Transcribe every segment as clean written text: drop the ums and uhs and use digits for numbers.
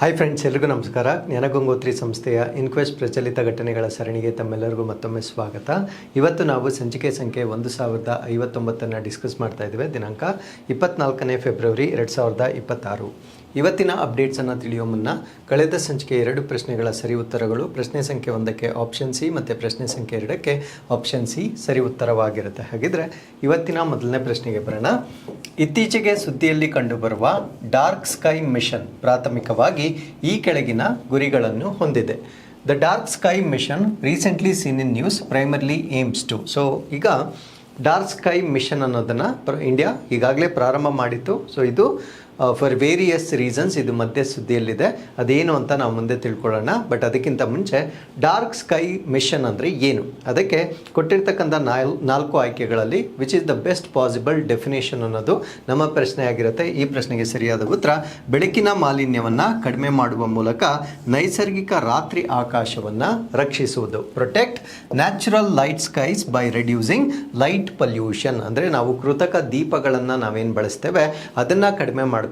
Hi friends, ಎಲ್ರಿಗೂ ನಮಸ್ಕಾರ. ಜ್ಞಾನಗಂಗೋತ್ರಿ ಸಂಸ್ಥೆಯ ಇನ್ಕ್ವೆಸ್ಟ್ ಪ್ರಚಲಿತ ಘಟನೆಗಳ ಸರಣಿಗೆ ತಮ್ಮೆಲ್ಲರಿಗೂ ಮತ್ತೊಮ್ಮೆ ಸ್ವಾಗತ. ಇವತ್ತು ನಾವು ಸಂಚಿಕೆ ಸಂಖ್ಯೆ 1059 ಡಿಸ್ಕಸ್ ಮಾಡ್ತಾ ಇದ್ದೇವೆ. ದಿನಾಂಕ 24 ಫೆಬ್ರವರಿ 2026. ಇವತ್ತಿನ ಅಪ್ಡೇಟ್ಸನ್ನು ತಿಳಿಯೋ ಮುನ್ನ ಕಳೆದ ಸಂಚಿಕೆ 2 ಪ್ರಶ್ನೆಗಳ ಸರಿ ಉತ್ತರಗಳು, ಪ್ರಶ್ನೆ ಸಂಖ್ಯೆ 1ಕ್ಕೆ ಆಪ್ಷನ್ ಸಿ ಮತ್ತು ಪ್ರಶ್ನೆ ಸಂಖ್ಯೆ 2ಕ್ಕೆ ಆಪ್ಷನ್ ಸಿ ಸರಿ ಉತ್ತರವಾಗಿರುತ್ತೆ. ಹಾಗಿದ್ರೆ ಇವತ್ತಿನ ಮೊದಲನೇ ಪ್ರಶ್ನೆಗೆ ಬರೋಣ. ಇತ್ತೀಚೆಗೆ ಸುದ್ದಿಯಲ್ಲಿ ಕಂಡುಬರುವ ಡಾರ್ಕ್ ಸ್ಕೈ ಮಿಷನ್ ಪ್ರಾಥಮಿಕವಾಗಿ ಈ ಕೆಳಗಿನ ಗುರಿಗಳನ್ನು ಹೊಂದಿದೆ. The dark sky mission recently seen in news primarily aims to. So ಈಗ ಡಾರ್ಕ್ ಸ್ಕೈ ಮಿಷನ್ ಅನ್ನೋದನ್ನು ಇಂಡಿಯಾ ಈಗಾಗಲೇ ಪ್ರಾರಂಭ ಮಾಡಿತ್ತು. ಸೊ ಇದು ಫಾರ್ ವೇರಿಯಸ್ ರೀಸನ್ಸ್ ಇದು ಮಧ್ಯೆ ಸುದ್ದಿಯಲ್ಲಿದೆ. ಅದೇನು ಅಂತ ನಾವು ಮುಂದೆ ತಿಳ್ಕೊಳ್ಳೋಣ. ಬಟ್ ಅದಕ್ಕಿಂತ ಮುಂಚೆ ಡಾರ್ಕ್ ಸ್ಕೈ ಮಿಷನ್ ಅಂದರೆ ಏನು, ಅದಕ್ಕೆ ಕೊಟ್ಟಿರ್ತಕ್ಕಂಥ 4 ಆಯ್ಕೆಗಳಲ್ಲಿ which is the best possible definition ಅನ್ನೋದು ನಮ್ಮ ಪ್ರಶ್ನೆ ಆಗಿರುತ್ತೆ. ಈ ಪ್ರಶ್ನೆಗೆ ಸರಿಯಾದ ಉತ್ತರ ಬೆಳಕಿನ ಮಾಲಿನ್ಯವನ್ನು ಕಡಿಮೆ ಮಾಡುವ ಮೂಲಕ ನೈಸರ್ಗಿಕ ರಾತ್ರಿ ಆಕಾಶವನ್ನು ರಕ್ಷಿಸುವುದು. Protect natural light skies by reducing light pollution. ಅಂದರೆ ನಾವು ಕೃತಕ ದೀಪಗಳನ್ನು ನಾವೇನು ಬಳಸ್ತೇವೆ ಅದನ್ನು ಕಡಿಮೆ ಮಾಡಿಕೊಂಡು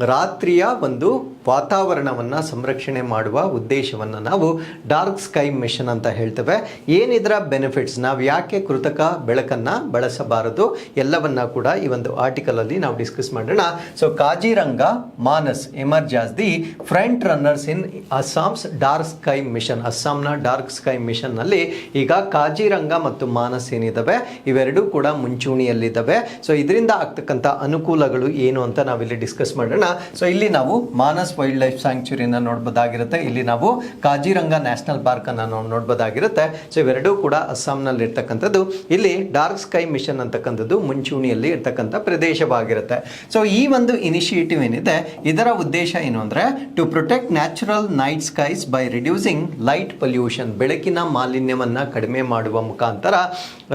ರಾತ್ರಿಯ ಒಂದು ವಾತಾವರಣವನ್ನು ಸಂರಕ್ಷಣೆ ಮಾಡುವ ಉದ್ದೇಶವನ್ನು ನಾವು ಡಾರ್ಕ್ ಸ್ಕೈ ಮಿಷನ್ ಅಂತ ಹೇಳ್ತೇವೆ. ಏನಿದರ ಬೆನಿಫಿಟ್ಸ್, ನಾವು ಯಾಕೆ ಕೃತಕ ಬೆಳಕನ್ನು ಬಳಸಬಾರದು ಎಲ್ಲವನ್ನ ಕೂಡ ಈ ಒಂದು ಆರ್ಟಿಕಲಲ್ಲಿ ನಾವು ಡಿಸ್ಕಸ್ ಮಾಡೋಣ. So Kaziranga Manas emerge as the front runners in Assam's dark sky mission. ಅಸ್ಸಾಂನ ಡಾರ್ಕ್ ಸ್ಕೈ ಮಿಷನ್ನಲ್ಲಿ ಈಗ ಕಾಜಿರಂಗ ಮತ್ತು ಮಾನಸ್ ಏನಿದ್ದಾವೆ ಇವೆರಡೂ ಕೂಡ ಮುಂಚೂಣಿಯಲ್ಲಿದ್ದಾವೆ. ಸೊ ಇದರಿಂದ ಆಗ್ತಕ್ಕಂಥ ಅನುಕೂಲಗಳು ಏನು ಅಂತ ನಾವಿಲ್ಲಿ ಡಿಸ್ಕಸ್ ಮಾಡೋಣ. ಸೊ ಇಲ್ಲಿ ನಾವು ಮಾನಸ್ ವೈಲ್ಡ್ ಲೈಫ್ ಸ್ಯಾಂಕ್ಚುರಿನ ನೋಡ್ಬೋದಾಗಿರುತ್ತೆ, ಇಲ್ಲಿ ನಾವು ಕಾಜಿರಂಗ ನ್ಯಾಷನಲ್ ಪಾರ್ಕ್ ಅನ್ನು ನಾವು ನೋಡ್ಬೋದಾಗಿರುತ್ತೆ. ಸೊ ಇವೆರಡೂ ಕೂಡ ಅಸ್ಸಾಂನಲ್ಲಿ ಇರ್ತಕ್ಕಂಥದ್ದು. ಇಲ್ಲಿ ಡಾರ್ಕ್ ಸ್ಕೈ ಮಿಷನ್ ಅಂತಕ್ಕಂಥದ್ದು ಮುಂಚೂಣಿಯಲ್ಲಿ ಇರ್ತಕ್ಕಂಥ ಪ್ರದೇಶವಾಗಿರುತ್ತೆ. ಸೊ ಈ ಒಂದು ಇನಿಷಿಯೇಟಿವ್ ಏನಿದೆ ಇದರ ಉದ್ದೇಶ ಏನು ಅಂದರೆ to protect natural night skies by reducing light pollution. ಬೆಳಕಿನ ಮಾಲಿನ್ಯವನ್ನು ಕಡಿಮೆ ಮಾಡುವ ಮುಖಾಂತರ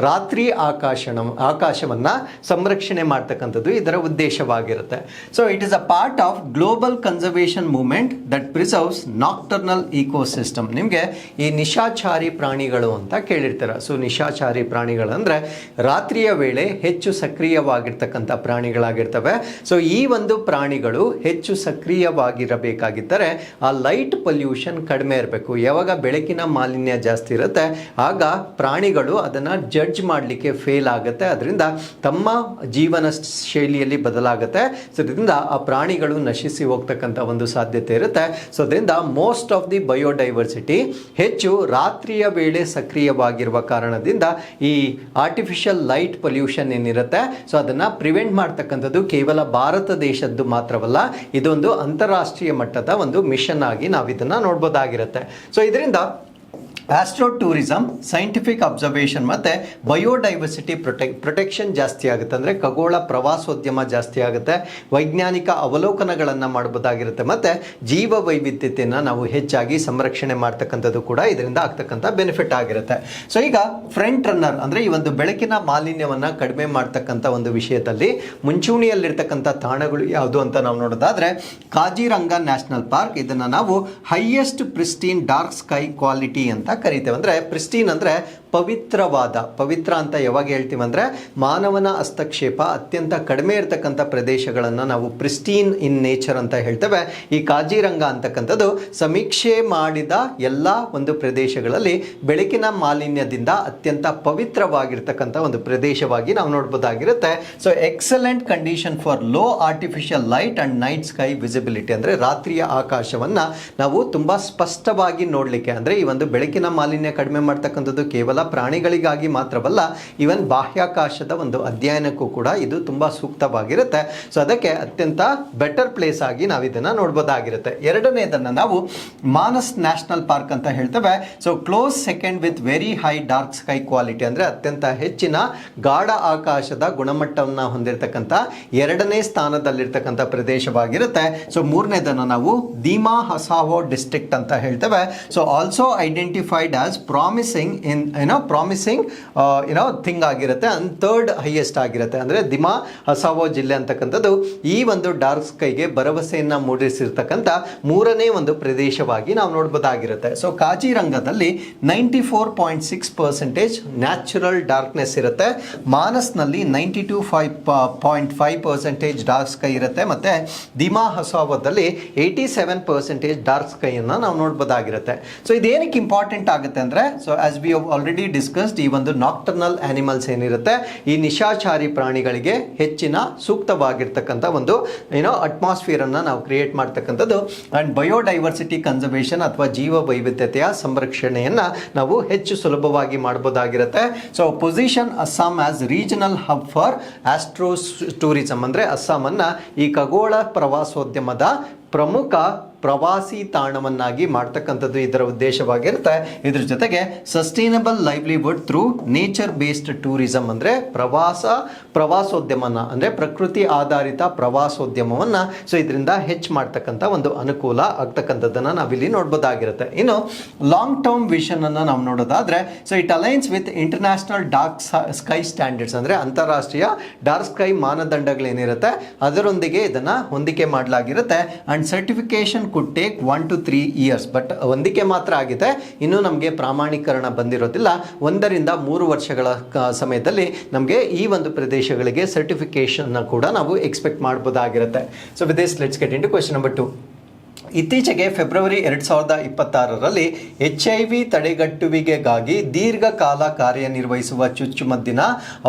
ರಾತ್ರಿ ಆಕಾಶವನ್ನು ಸಂರಕ್ಷಣೆ ಮಾಡ್ತಕ್ಕಂಥದ್ದು ಇದರ ಉದ್ದೇಶವಾಗಿರುತ್ತೆ. So it is a part of global conservation movement that preserves nocturnal ecosystem. ನಿಮಗೆ ಈ ನಿಶಾಚಾರಿ ಪ್ರಾಣಿಗಳು ಅಂತ ಕೇಳಿರ್ತಾರೆ. ಸೊ ನಿಶಾಚಾರಿ ಪ್ರಾಣಿಗಳಂದ್ರೆ ರಾತ್ರಿಯ ವೇಳೆ ಹೆಚ್ಚು ಸಕ್ರಿಯವಾಗಿರ್ತಕ್ಕಂಥ ಪ್ರಾಣಿಗಳಾಗಿರ್ತವೆ. ಸೊ ಈ ಒಂದು ಪ್ರಾಣಿಗಳು ಹೆಚ್ಚು ಸಕ್ರಿಯವಾಗಿರಬೇಕಾಗಿದ್ದರೆ ಆ ಲೈಟ್ ಪೊಲ್ಯೂಷನ್ ಕಡಿಮೆ ಇರಬೇಕು. ಯಾವಾಗ ಬೆಳಕಿನ ಮಾಲಿನ್ಯ ಜಾಸ್ತಿ ಇರುತ್ತೆ ಆಗ ಪ್ರಾಣಿಗಳು ಅದನ್ನು ಜಡ್ಜ್ ಮಾಡಲಿಕ್ಕೆ ಫೇಲ್ ಆಗುತ್ತೆ. ಅದರಿಂದ ತಮ್ಮ ಜೀವನ ಶೈಲಿಯಲ್ಲಿ ಬದಲಾಗುತ್ತೆ. ಸೊ ಇದರಿಂದ ಆ ಪ್ರಾಣಿಗಳು ನಶಿಸಿ ಹೋಗ್ತಕ್ಕಂಥ ಒಂದು ಸಾಧ್ಯತೆ ಇರುತ್ತೆ. ಸೊ ಅದರಿಂದ ಮೋಸ್ಟ್ ಆಫ್ ದಿ ಬಯೋಡೈವರ್ಸಿಟಿ ಹೆಚ್ಚು ರಾತ್ರಿಯ ವೇಳೆ ಸಕ್ರಿಯವಾಗಿರುವ ಕಾರಣದಿಂದ ಈ ಆರ್ಟಿಫಿಷಿಯಲ್ ಲೈಟ್ ಪೊಲ್ಯೂಷನ್ ಏನಿರುತ್ತೆ ಸೊ ಅದನ್ನು ಪ್ರಿವೆಂಟ್ ಮಾಡ್ತಕ್ಕಂಥದ್ದು ಕೇವಲ ಭಾರತ ದೇಶದ್ದು ಮಾತ್ರವಲ್ಲ, ಇದೊಂದು ಅಂತಾರಾಷ್ಟ್ರೀಯ ಮಟ್ಟದ ಒಂದು ಮಿಷನ್ ಆಗಿ ನಾವು ಇದನ್ನು ನೋಡ್ಬೋದಾಗಿರುತ್ತೆ. ಸೊ ಇದರಿಂದ ಆಸ್ಟ್ರೋ ಟೂರಿಸಮ್, ಸೈಂಟಿಫಿಕ್ ಅಬ್ಸರ್ವೇಷನ್ ಮತ್ತು ಬಯೋಡೈವರ್ಸಿಟಿ ಪ್ರೊಟೆಕ್ಷನ್ ಜಾಸ್ತಿ ಆಗುತ್ತೆ. ಅಂದರೆ ಖಗೋಳ ಪ್ರವಾಸೋದ್ಯಮ ಜಾಸ್ತಿ ಆಗುತ್ತೆ, ವೈಜ್ಞಾನಿಕ ಅವಲೋಕನಗಳನ್ನು ಮಾಡ್ಬೋದಾಗಿರುತ್ತೆ ಮತ್ತು ಜೀವ ವೈವಿಧ್ಯತೆಯನ್ನು ನಾವು ಹೆಚ್ಚಾಗಿ ಸಂರಕ್ಷಣೆ ಮಾಡ್ತಕ್ಕಂಥದ್ದು ಕೂಡ ಇದರಿಂದ ಆಗ್ತಕ್ಕಂಥ ಬೆನಿಫಿಟ್ ಆಗಿರುತ್ತೆ. ಸೊ ಈಗ ಫ್ರಂಟ್ ರನ್ನರ್ ಅಂದರೆ ಈ ಒಂದು ಬೆಳಕಿನ ಮಾಲಿನ್ಯವನ್ನು ಕಡಿಮೆ ಮಾಡ್ತಕ್ಕಂಥ ಒಂದು ವಿಷಯದಲ್ಲಿ ಮುಂಚೂಣಿಯಲ್ಲಿರ್ತಕ್ಕಂಥ ತಾಣಗಳು ಯಾವುದು ಅಂತ ನಾವು ನೋಡೋದಾದರೆ ಕಾಜಿರಂಗ ನ್ಯಾಷನಲ್ ಪಾರ್ಕ್, ಇದನ್ನು ನಾವು highest pristine dark sky quality ಅಂತ ಕರಿತೇವೆ. ಅಂದರೆ ಪ್ರಿಸ್ಟೀನ್ ಅಂದರೆ ಪವಿತ್ರವಾದ, ಪವಿತ್ರ ಅಂತ ಯಾವಾಗ ಹೇಳ್ತೀವಿ ಅಂದರೆ ಮಾನವನ ಹಸ್ತಕ್ಷೇಪ ಅತ್ಯಂತ ಕಡಿಮೆ ಇರತಕ್ಕಂಥ ಪ್ರದೇಶಗಳನ್ನು ನಾವು ಪ್ರಿಸ್ಟೀನ್ ಇನ್ ನೇಚರ್ ಅಂತ ಹೇಳ್ತೇವೆ. ಈ ಕಾಜಿರಂಗ ಅಂತಕ್ಕಂಥದ್ದು ಸಮೀಕ್ಷೆ ಮಾಡಿದ ಎಲ್ಲ ಒಂದು ಪ್ರದೇಶಗಳಲ್ಲಿ ಬೆಳಕಿನ ಮಾಲಿನ್ಯದಿಂದ ಅತ್ಯಂತ ಪವಿತ್ರವಾಗಿರ್ತಕ್ಕಂಥ ಒಂದು ಪ್ರದೇಶವಾಗಿ ನಾವು ನೋಡ್ಬೋದಾಗಿರುತ್ತೆ. So excellent condition for low artificial light and night sky visibility. ಅಂದರೆ ರಾತ್ರಿಯ ಆಕಾಶವನ್ನು ನಾವು ತುಂಬ ಸ್ಪಷ್ಟವಾಗಿ ನೋಡಲಿಕ್ಕೆ, ಅಂದರೆ ಈ ಒಂದು ಬೆಳಕಿನ ಮಾಲಿನ್ಯ ಕಡಿಮೆ ಮಾಡ್ತಕ್ಕಂಥದ್ದು ಕೇವಲ ಪ್ರಾಣಿಗಳಿಗಾಗಿ ಮಾತ್ರವಲ್ಲ, ಈವನ್ ಬಾಹ್ಯಾಕಾಶದ ಒಂದು ಅಧ್ಯಯನಕ್ಕೂ ಕೂಡ ಇದು ತುಂಬ ಸೂಕ್ತವಾಗಿರುತ್ತೆ. ಸೊ ಅದಕ್ಕೆ ಅತ್ಯಂತ ಬೆಟರ್ ಪ್ಲೇಸ್ ಆಗಿ ನಾವು ಇದನ್ನು ನೋಡ್ಬೋದಾಗಿರುತ್ತೆ. ಎರಡನೇದನ್ನು ನಾವು ಮಾನಸ್ ನ್ಯಾಷನಲ್ ಪಾರ್ಕ್ ಅಂತ ಹೇಳ್ತೇವೆ. So close second with very high dark sky quality, ಅಂದರೆ ಅತ್ಯಂತ ಹೆಚ್ಚಿನ ಗಾಢ ಆಕಾಶದ ಗುಣಮಟ್ಟವನ್ನು ಹೊಂದಿರತಕ್ಕಂಥ 2ನೇ ಸ್ಥಾನದಲ್ಲಿರ್ತಕ್ಕಂಥ ಪ್ರದೇಶವಾಗಿರುತ್ತೆ. ಸೊ ಮೂರನೇದನ್ನು ನಾವು ದೀಮಾ ಹಸಾವೋ ಡಿಸ್ಟ್ರಿಕ್ಟ್ ಅಂತ ಹೇಳ್ತೇವೆ. So also identified as promising in promising thing ಆಗಿರುತ್ತೆ. ಅಂಡ್ ಥರ್ಡ್ ಹೈಯೆಸ್ಟ್ ಆಗಿರುತ್ತೆ. ಅಂದರೆ ದಿಮಾ ಹಸಾವೋ ಜಿಲ್ಲೆ ಅಂತಕ್ಕಂಥದ್ದು ಈ ಒಂದು ಡಾರ್ಕ್ ಸ್ಕೈಗೆ ಭರವಸೆಯನ್ನು ಮೂಡಿಸಿರ್ತಕ್ಕಂಥ ಮೂರನೇ ಒಂದು ಪ್ರದೇಶವಾಗಿ ನಾವು ನೋಡ್ಬೋದಾಗಿರುತ್ತೆ. ಸೊ ಕಾಜಿರಂಗದಲ್ಲಿ 94.6% ನ್ಯಾಚುರಲ್ ಡಾರ್ಕ್ನೆಸ್ ಇರುತ್ತೆ. ಮಾನಸ್ನಲ್ಲಿ 92.5% ಡಾರ್ಕ್ ಸ್ಕೈ ಇರುತ್ತೆ. ಮತ್ತು ದಿಮಾ ಹಸಾವೋದಲ್ಲಿ 87% ಡಾರ್ಕ್ ಸ್ಕೈಯನ್ನು ನಾವು ನೋಡ್ಬೋದಾಗಿರುತ್ತೆ. ಸೊ ಇದೇನಕ್ಕೆ ಇಂಪಾರ್ಟೆಂಟ್ ಆಗುತ್ತೆ ಅಂದರೆ, so as we have already discussed, ಈ ಒಂದು ನಾಕ್ಟರ್ನಲ್ ಆನಿಮಲ್ಸ್ ಏನಿರುತ್ತೆ, ಈ ನಿಶಾಚಾರಿ ಪ್ರಾಣಿಗಳಿಗೆ ಹೆಚ್ಚಿನ ಸೂಕ್ತವಾಗಿರ್ತಕ್ಕಂಥ ಒಂದು ಅಟ್ಮಾಸ್ಫಿಯರ್ ಅನ್ನು ನಾವು ಕ್ರಿಯೇಟ್ ಮಾಡ್ತಕ್ಕಂಥದ್ದು. ಅಂಡ್ ಬಯೋಡೈವರ್ಸಿಟಿ ಕನ್ಸರ್ವೇಷನ್ ಅಥವಾ ಜೀವ ವೈವಿಧ್ಯತೆಯ ಸಂರಕ್ಷಣೆಯನ್ನು ನಾವು ಹೆಚ್ಚು ಸುಲಭವಾಗಿ ಮಾಡಬಹುದಾಗಿರುತ್ತೆ. So position Assam as regional hub for astro tourism, ಅಂದರೆ ಅಸ್ಸಾಮನ್ನು ಈ ಖಗೋಳ ಪ್ರವಾಸೋದ್ಯಮದ ಪ್ರಮುಖ ಪ್ರವಾಸಿ ತಾಣವನ್ನಾಗಿ ಮಾಡ್ತಕ್ಕಂಥದ್ದು ಇದರ ಉದ್ದೇಶವಾಗಿರುತ್ತೆ. ಇದ್ರ ಜೊತೆಗೆ sustainable livelihood through nature based tourism, ಅಂದರೆ ಪ್ರವಾಸೋದ್ಯಮನ ಅಂದರೆ ಪ್ರಕೃತಿ ಆಧಾರಿತ ಪ್ರವಾಸೋದ್ಯಮವನ್ನು ಸೊ ಇದರಿಂದ ಹೆಚ್ಚು ಮಾಡ್ತಕ್ಕಂಥ ಒಂದು ಅನುಕೂಲ ಆಗ್ತಕ್ಕಂಥದ್ದನ್ನು ನಾವಿಲ್ಲಿ ನೋಡ್ಬೋದಾಗಿರುತ್ತೆ. ಇನ್ನು ಲಾಂಗ್ ಟರ್ಮ್ ವಿಷನ್ ಅನ್ನು ನಾವು ನೋಡೋದಾದ್ರೆ, so it aligns with international dark sky standards, ಅಂದರೆ ಅಂತಾರಾಷ್ಟ್ರೀಯ ಡಾರ್ಕ್ ಸ್ಕೈ ಮಾನದಂಡಗಳೇನಿರುತ್ತೆ ಅದರೊಂದಿಗೆ ಇದನ್ನು ಹೊಂದಿಕೆ ಮಾಡಲಾಗಿರುತ್ತೆ. And certification could take 1 to 3 years. But ಹೊಂದಿಕೆ ಮಾತ್ರ ಆಗಿದೆ, ಇನ್ನೂ ನಮಗೆ ಪ್ರಾಮಾಣೀಕರಣ ಬಂದಿರೋದಿಲ್ಲ. 1 ರಿಂದ 3 ವರ್ಷಗಳ ಸಮಯದಲ್ಲಿ ನಮಗೆ ಈ ಒಂದು ಪ್ರದೇಶಗಳಿಗೆ ಸರ್ಟಿಫಿಕೇಶನ್ ಕೂಡ ನಾವು ಎಕ್ಸ್ಪೆಕ್ಟ್ ಮಾಡಬಹುದಾಗಿರುತ್ತೆ. So with this let's get into question number 2. ಇತ್ತೀಚೆಗೆ ಫೆಬ್ರವರಿ 2026ರಲ್ಲಿ HIV ತಡೆಗಟ್ಟುವಿಕೆಗಾಗಿ ದೀರ್ಘಕಾಲ ಕಾರ್ಯನಿರ್ವಹಿಸುವ ಚುಚ್ಚುಮದ್ದಿನ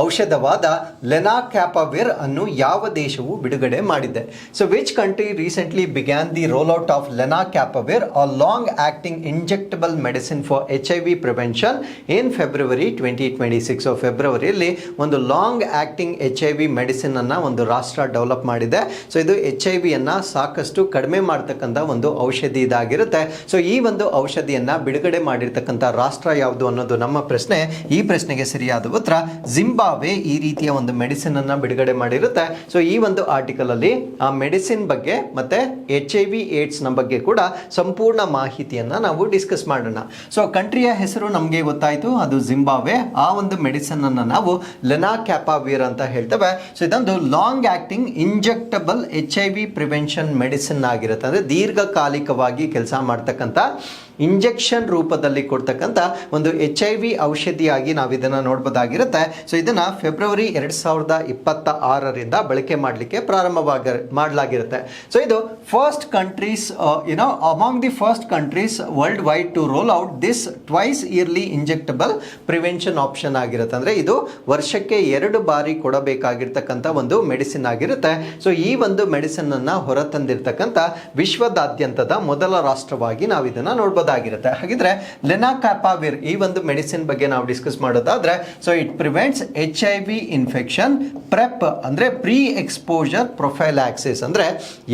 ಔಷಧವಾದ ಲೆನಾಕ್ಯಾಪವಿರ್ ಅನ್ನು ಯಾವ ದೇಶವು ಬಿಡುಗಡೆ ಮಾಡಿದೆ? So which country recently began the rollout of lenacapavir, a long acting injectable medicine for HIV prevention in February 2026. So ಫೆಬ್ರವರಿಯಲ್ಲಿ ಒಂದು ಲಾಂಗ್ ಆಕ್ಟಿಂಗ್ HIV ಮೆಡಿಸಿನ್ ಅನ್ನು ಒಂದು ರಾಷ್ಟ್ರ ಡೆವಲಪ್ ಮಾಡಿದೆ. ಸೊ ಇದು HIVಯನ್ನು ಸಾಕಷ್ಟು ಕಡಿಮೆ ಮಾಡ್ತಕ್ಕಂಥ ಒಂದು ಔಷಧಿ ಇದಾಗಿರುತ್ತೆ. ಸೊ ಈ ಒಂದು ಔಷಧಿಯನ್ನ ಬಿಡುಗಡೆ ಮಾಡಿರ್ತಕ್ಕಂಥ ರಾಷ್ಟ್ರ ಯಾವುದು ಅನ್ನೋದು ನಮ್ಮ ಪ್ರಶ್ನೆ. ಈ ಪ್ರಶ್ನೆಗೆ ಸರಿಯಾದ ಉತ್ತರ ಜಿಂಬಾಬ್ವೆ ಈ ರೀತಿಯ ಒಂದು ಮೆಡಿಸಿನ್ ಅನ್ನ ಬಿಡುಗಡೆ ಮಾಡಿರುತ್ತೆ. ಸೊ ಈ ಒಂದು ಆರ್ಟಿಕಲ್ ಅಲ್ಲಿ ಆ ಮೆಡಿಸಿನ್ ಬಗ್ಗೆ ಮತ್ತೆ HIV ಏಡ್ಸ್ ನ ಬಗ್ಗೆ ಕೂಡ ಸಂಪೂರ್ಣ ಮಾಹಿತಿಯನ್ನ ನಾವು ಡಿಸ್ಕಸ್ ಮಾಡೋಣ. ಸೊ ಕಂಟ್ರಿಯ ಹೆಸರು ನಮಗೆ ಗೊತ್ತಾಯ್ತು, ಅದು ಜಿಂಬಾಬ್ವೆ. ಆ ಒಂದು ಮೆಡಿಸಿನ್ ಅನ್ನ ನಾವು ಲೆನಾಕ್ಯಾಪವಿರ್ ಅಂತ ಹೇಳ್ತೇವೆ. ಸೊ ಇದೊಂದು long acting injectable HIV prevention medicine ಆಗಿರುತ್ತೆ. ಅಂದ್ರೆ ದೀರ್ಘಕಾಲಿಕವಾಗಿ ಕೆಲಸ ಮಾಡ್ತಕ್ಕಂಥ ಇಂಜೆಕ್ಷನ್ ರೂಪದಲ್ಲಿ ಕೊಡ್ತಕ್ಕಂಥ ಒಂದು HIV ಔಷಧಿಯಾಗಿ ನಾವು ಇದನ್ನು ನೋಡ್ಬೋದಾಗಿರುತ್ತೆ. ಸೊ ಇದನ್ನು ಫೆಬ್ರವರಿ 2026ರಿಂದ ಬಳಕೆ ಮಾಡಲಿಕ್ಕೆ ಮಾಡಲಾಗಿರುತ್ತೆ. ಸೊ ಇದು first countries among the first countries worldwide to roll out this twice yearly injectable prevention option ಆಗಿರುತ್ತೆ. ಅಂದರೆ ಇದು ವರ್ಷಕ್ಕೆ 2 ಬಾರಿ ಕೊಡಬೇಕಾಗಿರ್ತಕ್ಕಂಥ ಒಂದು ಮೆಡಿಸಿನ್ ಆಗಿರುತ್ತೆ. ಸೊ ಈ ಒಂದು ಮೆಡಿಸಿನ್ ಅನ್ನು ಹೊರತಂದಿರ್ತಕ್ಕಂಥ ವಿಶ್ವದಾದ್ಯಂತದ ಮೊದಲ ರಾಷ್ಟ್ರವಾಗಿ ನಾವು ಇದನ್ನು ನೋಡ್ಬೋದಾಗಿರುತ್ತೆ. ಹಾಗಿದ್ರೆ ಲೆನಾಕ್ಯಾಪವಿರ್ ಈ ಒಂದು ಮೆಡಿಸಿನ್ ಬಗ್ಗೆ ನಾವು ಡಿಸ್ಕಸ್ ಮಾಡೋದಾದ್ರೆ, so it prevents HIV infection, prep ಅಂದ್ರೆ ಪ್ರೀ ಎಕ್ಸ್ಪೋಜರ್ ಪ್ರೊಫೈಲಾಕ್ಸಿಸ್, ಅಂದ್ರೆ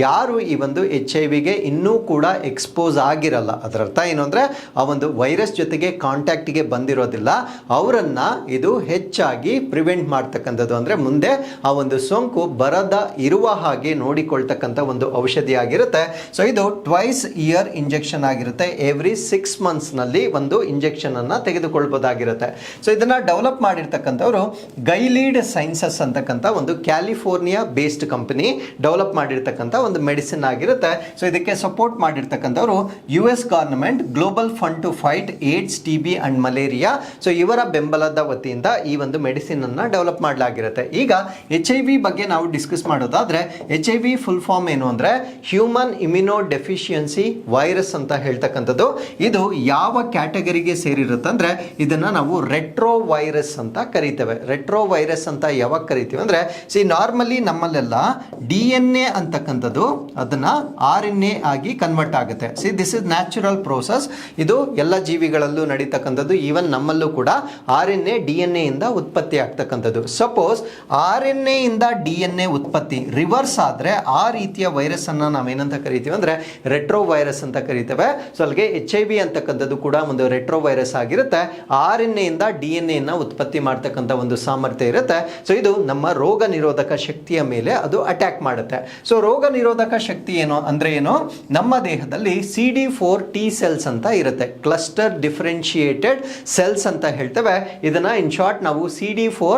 ಯಾರು ಈ ಒಂದು HIVಗೆ ಇನ್ನೂ ಕೂಡ ಎಕ್ಸ್ಪೋಸ್ ಆಗಿರಲ್ಲ, ಅದರ ಅರ್ಥ ಏನು ಅಂದ್ರೆ ಆ ಒಂದು ವೈರಸ್ ಜೊತೆಗೆ ಕಾಂಟ್ಯಾಕ್ಟ್ಗೆ ಬಂದಿರೋದಿಲ್ಲ, ಅವರನ್ನ ಇದು ಹೆಚ್ಚಾಗಿ ಪ್ರಿವೆಂಟ್ ಮಾಡ್ತಕ್ಕಂಥದ್ದು, ಅಂದ್ರೆ ಮುಂದೆ ಆ ಒಂದು ಸೋಂಕು ಬರದ ಇರುವ ಹಾಗೆ ನೋಡಿಕೊಳ್ತಕ್ಕಂಥ ಒಂದು ಔಷಧಿ ಆಗಿರುತ್ತೆ. ಸೊ ಇದು ಟ್ವೈಸ್ ಇಯರ್ ಇಂಜೆಕ್ಷನ್ ಆಗಿರುತ್ತೆ. ಎವ್ರಿ 6 months ನಲ್ಲಿ ಒಂದು ಇಂಜೆಕ್ಷನ್ ಅನ್ನ ತೆಗೆದುಕೊಳ್ಬಹುದಾಗಿರುತ್ತೆ. ಸೊ ಇದನ್ನ ಡೆವಲಪ್ ಮಾಡಿರ್ತಕ್ಕಂಥವ್ರು ಗೈಲೀಡ್ ಸೈನ್ಸಸ್ ಅಂತಕ್ಕಂಥ ಒಂದು ಕ್ಯಾಲಿಫೋರ್ನಿಯಾ ಬೇಸ್ಡ್ ಕಂಪನಿ ಡೆವಲಪ್ ಮಾಡಿರ್ತಕ್ಕಂಥ ಒಂದು ಮೆಡಿಸಿನ್ ಆಗಿರುತ್ತೆ. ಸೊ ಇದಕ್ಕೆ ಸಪೋರ್ಟ್ ಮಾಡಿರ್ತಕ್ಕಂಥವ್ರು US government, global fund to fight AIDS, TB and malaria. So ಇವರ ಬೆಂಬಲದ ವತಿಯಿಂದ ಈ ಒಂದು ಮೆಡಿಸಿನ್ ಅನ್ನ ಡೆವಲಪ್ ಮಾಡಲಾಗಿರುತ್ತೆ. ಈಗ HIV ಬಗ್ಗೆ ನಾವು ಡಿಸ್ಕಸ್ ಮಾಡೋದಾದ್ರೆ, HIV ಫುಲ್ ಫಾರ್ಮ್ ಏನು ಅಂದ್ರೆ ಹ್ಯೂಮನ್ ಇಮ್ಯುನೋ ಡೆಫಿಷಿಯನ್ಸಿ ವೈರಸ್ ಅಂತ ಹೇಳ್ತಕ್ಕಂಥದ್ದು. ಇದು ಯಾವ ಕ್ಯಾಟಗರಿಗೆ ಸೇರಿರುತ್ತೆ ಅಂದ್ರೆ ಇದನ್ನ ನಾವು ರೆಟ್ರೋ ವೈರಸ್ ಅಂತ ಕರಿತೇವೆ. ರೆಟ್ರೋ ವೈರಸ್ ಅಂತ ಯಾವಾಗ ಕರಿತೀವಿ ಅಂದ್ರೆ, ನಾರ್ಮಲಿ ನಮ್ಮಲ್ಲೆಲ್ಲ DNA ಅಂತಕ್ಕಂಥದ್ದು ಅದನ್ನ RNA ಆಗಿ ಕನ್ವರ್ಟ್ ಆಗುತ್ತೆ. This is natural process. ಇದು ಎಲ್ಲ ಜೀವಿಗಳಲ್ಲೂ ನಡೀತಕ್ಕಂಥದ್ದು. ಈವನ್ ನಮ್ಮಲ್ಲೂ ಕೂಡ RNA DNA ಇಂದ ಉತ್ಪತ್ತಿ ಆಗ್ತಕ್ಕಂಥದ್ದು. ಸಪೋಸ್ RNA ಇಂದ DNA ಉತ್ಪತ್ತಿ ರಿವರ್ಸ್ ಆದ್ರೆ ಆ ರೀತಿಯ ವೈರಸ್ ಅನ್ನ ನಾವೇನಂತ ಕರಿತೀವಿ ಅಂದ್ರೆ ರೆಟ್ರೋ ವೈರಸ್ ಅಂತ ಕರಿತೇವೆ. ಸೊ ಅಲ್ಲಿಗೆ HIV ಅಂತಕ್ಕಂಥದ್ದು ಕೂಡ ಒಂದು ರೆಟ್ರೋ ವೈರಸ್ ಆಗಿರುತ್ತೆ. RNA ಇಂದ DNA ನ ಉತ್ಪತ್ತಿ ಮಾಡ್ತಕ್ಕಂಥ ಒಂದು ಸಾಮರ್ಥ್ಯ ಇರುತ್ತೆ. ಸೊ ಇದು ನಮ್ಮ ರೋಗ ನಿರೋಧಕ ಶಕ್ತಿಯ ಮೇಲೆ ಅದು ಅಟ್ಯಾಕ್ ಮಾಡುತ್ತೆ. ಸೊ ರೋಗ ನಿರೋಧಕ ಶಕ್ತಿ ಏನು ನಮ್ಮ ದೇಹದಲ್ಲಿ CD4 T ಸೆಲ್ಸ್ ಅಂತ ಇರುತ್ತೆ, ಕ್ಲಸ್ಟರ್ ಡಿಫರೆನ್ಶಿಯೇಟೆಡ್ ಸೆಲ್ಸ್ ಅಂತ ಹೇಳ್ತೇವೆ. ಇದನ್ನ ಇನ್ ಶಾರ್ಟ್ ನಾವು CD4